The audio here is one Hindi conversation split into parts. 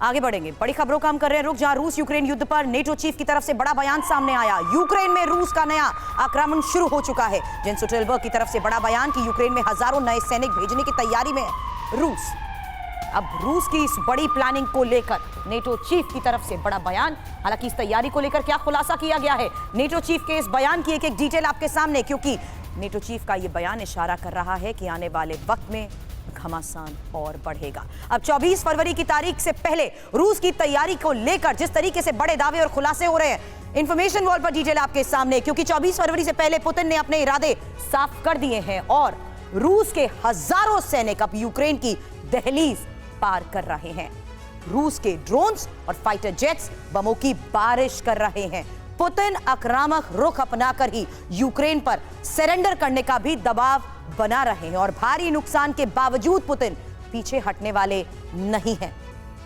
आगे बढ़ेंगे, बड़ी खबरों का हम कर रहे हैं रुख, जहां रूस यूक्रेन युद्ध पर नेटो चीफ की तरफ से बड़ा बयान सामने आया। यूक्रेन में रूस का नया आक्रमण शुरू हो चुका है। जेंस स्टोल्टनबर्ग की तरफ से बड़ा बयान कि यूक्रेन में हजारों नए सैनिक भेजने की तैयारी में है रूस। अब रूस की इस बड़ी प्लानिंग को लेकर नेटो चीफ की तरफ से बड़ा बयान। हालांकि इस तैयारी को लेकर क्या खुलासा किया गया है नेटो चीफ के इस बयान की एक एक डिटेल आपके सामने, क्योंकि नेटो चीफ का यह बयान इशारा कर रहा है कि आने वाले वक्त में घमासान और बढ़ेगा। अब 24 फरवरी की तारीख से पहले रूस की तैयारी को लेकर जिस तरीके से बड़े दावे और खुलासे हो रहे हैं, इंफॉर्मेशन वॉल पर डिटेल आपके सामने, क्योंकि 24 फरवरी से पहले पुतिन ने अपने इरादे साफ कर दिए हैं और रूस के हजारों सैनिक अब यूक्रेन की दहलीज पार कर रहे हैं। रूस के ड्रोन्स और फाइटर जेट्स बमों की बारिश कर रहे हैं। पुतिन आक्रामक रुख अपनाकर ही यूक्रेन पर सरेंडर करने का भी दबाव बना रहे हैं और भारी नुकसान के बावजूद पुतिन पीछे हटने वाले नहीं हैं।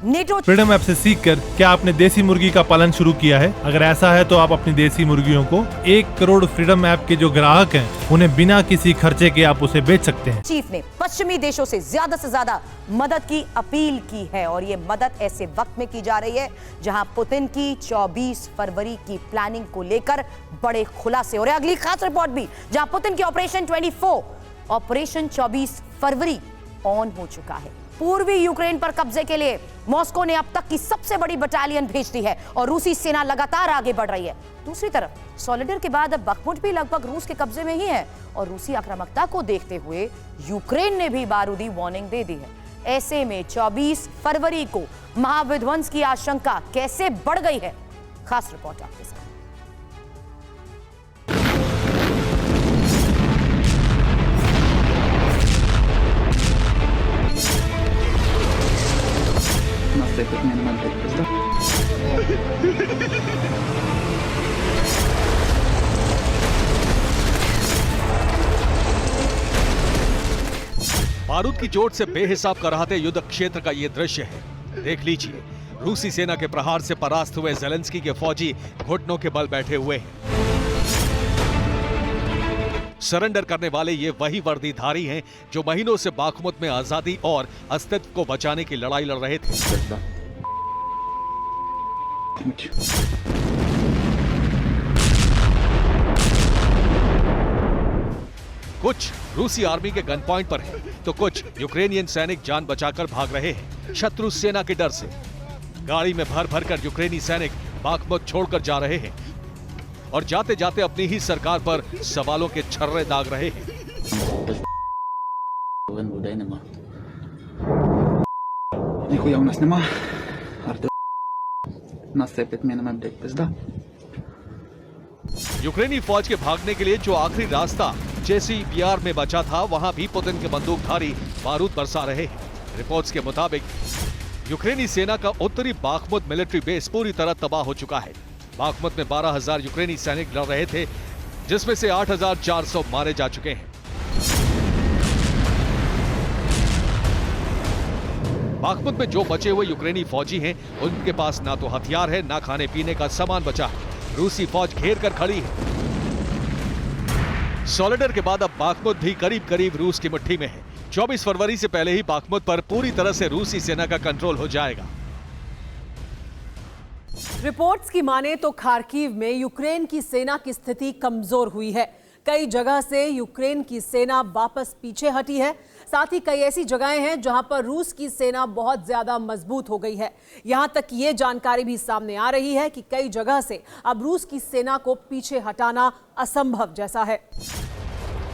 नेटो फ्रीडम ऐप से सीखकर क्या आपने देसी मुर्गी का पालन शुरू किया है? अगर ऐसा है तो आप अपनी देसी मुर्गियों को 1 करोड़ फ्रीडम ऐप के जो ग्राहक हैं उन्हें बिना किसी खर्चे के आप उसे बेच सकते हैं। चीफ ने पश्चिमी देशों से ज्यादा मदद की अपील की है और ये मदद ऐसे वक्त में की जा रही है जहां पुतिन की 24 फरवरी की प्लानिंग को लेकर बड़े खुलासे हो रहे हैं। अगली खास रिपोर्ट भी, जहां पुतिन की ऑपरेशन 24 फरवरी ऑन हो चुका है। पूर्वी यूक्रेन पर कब्जे के लिए मॉस्को ने अब तक की सबसे बड़ी बटालियन भेज दी है और रूसी सेना लगातार आगे बढ़ रही है। दूसरी तरफ सोलेडर के बाद अब बखमुट भी लगभग रूस के कब्जे में ही है और रूसी आक्रामकता को देखते हुए यूक्रेन ने भी बारूदी वार्निंग दे दी है। ऐसे में 24 फरवरी को महाविध्वंस की आशंका कैसे बढ़ गई है, खास रिपोर्ट आपके साथ। बारूद की चोट से बेहिसाब कराहते युद्ध क्षेत्र का ये दृश्य है। देख लीजिए, रूसी सेना के प्रहार से परास्त हुए ज़ेलेंस्की के फौजी घुटनों के बल बैठे हुए हैं। सरेंडर करने वाले ये वही वर्दीधारी हैं जो महीनों से बाखमुत में आजादी और अस्तित्व को बचाने की लड़ाई लड़ रहे थे। कुछ रूसी आर्मी के गन पॉइंट पर हैं, तो कुछ यूक्रेनियन सैनिक जान बचाकर भाग रहे हैं शत्रु सेना के डर से। गाड़ी में भर भर कर यूक्रेनी सैनिक बाखमुत छोड़कर जा रहे हैं और जाते जाते अपनी ही सरकार पर सवालों के छर्रे दाग रहे हैं। यूक्रेनी फौज के भागने के लिए जो आखिरी रास्ता JCPR में बचा था, वहां भी पुतिन के बंदूकधारी बारूद बरसा रहे हैं। रिपोर्ट्स के मुताबिक यूक्रेनी सेना का उत्तरी बाखमुत मिलिट्री बेस पूरी तरह तबाह हो चुका है। बाखमुत में 12,000 यूक्रेनी सैनिक लड़ रहे थे, जिसमें से 8,400 मारे जा चुके हैं। बाखमुत में जो बचे हुए यूक्रेनी फौजी हैं, उनके पास ना तो हथियार है, ना खाने पीने का सामान बचा है। रूसी फौज घेर कर खड़ी है। सोलेडर के बाद अब बाखमुत भी करीब करीब रूस की मुट्ठी में है। 24 फरवरी से पहले ही बाखमुत पर पूरी तरह से रूसी सेना का कंट्रोल हो जाएगा। रिपोर्ट्स की माने तो खार्किव में यूक्रेन की सेना की स्थिति कमजोर हुई है। कई जगह से यूक्रेन की सेना वापस पीछे हटी है। साथ ही कई ऐसी जगहें हैं जहां पर रूस की सेना बहुत ज्यादा मजबूत हो गई है। यहां तक ये जानकारी भी सामने आ रही है कि कई जगह से अब रूस की सेना को पीछे हटाना असंभव जैसा है।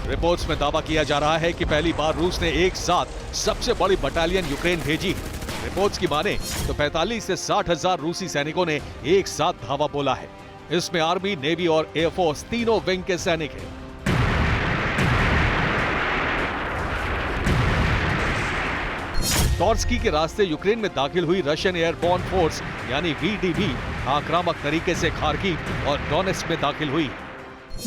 रिपोर्ट्स में दावा किया जा रहा है कि पहली बार रूस ने एक साथ सबसे बड़ी बटालियन यूक्रेन भेजी है। रिपोर्ट्स की माने तो 45 से 60,000 रूसी सैनिकों ने एक साथ धावा बोला है। इसमें आर्मी, नेवी और एयरफोर्स तीनों विंग के सैनिक हैं। टॉर्स्की के रास्ते यूक्रेन में दाखिल हुई रशियन एयरबोर्न फोर्स यानी VDV आक्रामक तरीके से खार्किव और डोनेट्स्क में दाखिल हुई।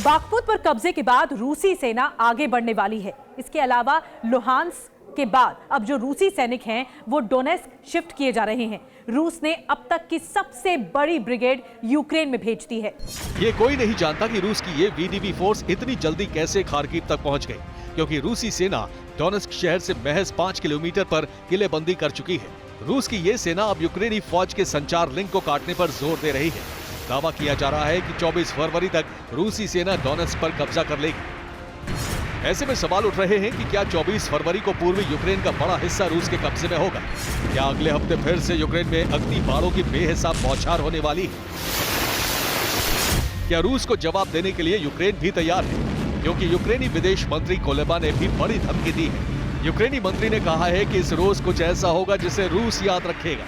बाखमुत पर कब्जे के बाद रूसी सेना आगे बढ़ने वाली है। इसके अलावा लुहांस्क के बाद अब जो रूसी सैनिक हैं वो डोनेट्स्क शिफ्ट किए जा रहे हैं। रूस ने अब तक की सबसे बड़ी ब्रिगेड यूक्रेन में भेज दी है। ये कोई नहीं जानता कि रूस की ये VDV फोर्स इतनी जल्दी कैसे खार्किव तक पहुंच गई, क्योंकि रूसी सेना डोनेट्स्क शहर से महज 5 किलोमीटर पर किलेबंदी कर चुकी है। रूस की ये सेना अब यूक्रेनी फौज के संचार लिंक को काटने पर जोर दे रही है। दावा किया जा रहा है कि 24 फरवरी तक रूसी सेना डोनेट्स्क पर कब्जा कर लेगी। ऐसे में सवाल उठ रहे हैं कि क्या 24 फरवरी को पूर्वी यूक्रेन का बड़ा हिस्सा रूस के कब्जे में होगा? क्या अगले हफ्ते फिर से यूक्रेन में अग्नि बाणों की बेहिसाब बौछार होने वाली है? क्या रूस को जवाब देने के लिए यूक्रेन भी तैयार है? क्योंकि यूक्रेनी विदेश मंत्री कोलेबा ने भी बड़ी धमकी दी है। यूक्रेनी मंत्री ने कहा है कि इस रोज कुछ ऐसा होगा जिसे रूस याद रखेगा।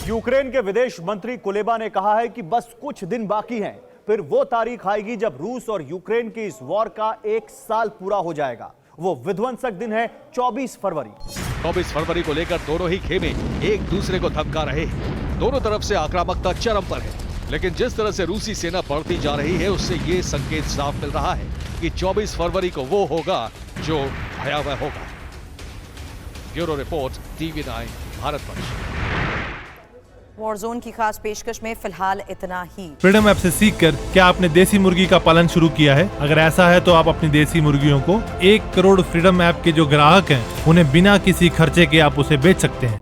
यूक्रेन के विदेश मंत्री कुलेबा ने कहा है कि बस कुछ दिन बाकी हैं, फिर वो तारीख आएगी जब रूस और यूक्रेन की इस वॉर का 1 साल पूरा हो जाएगा। वो विध्वंसक दिन है 24 फरवरी। 24 फरवरी को लेकर दोनों ही खेमे एक दूसरे को धमका रहे हैं। दोनों तरफ से आक्रामकता चरम पर है, लेकिन जिस तरह से रूसी सेना बढ़ती जा रही है उससे ये संकेत साफ मिल रहा है कि 24 फरवरी को वो होगा जो भयावह होगा। Bureau report, TV9 Bharatvarsh. War zone की खास पेशकश में फिलहाल इतना ही। फ्रीडम ऐप से सीखकर क्या आपने देसी मुर्गी का पालन शुरू किया है? अगर ऐसा है तो आप अपनी देसी मुर्गियों को 1 करोड़ फ्रीडम ऐप के जो ग्राहक हैं उन्हें बिना किसी खर्चे के आप उसे बेच सकते हैं।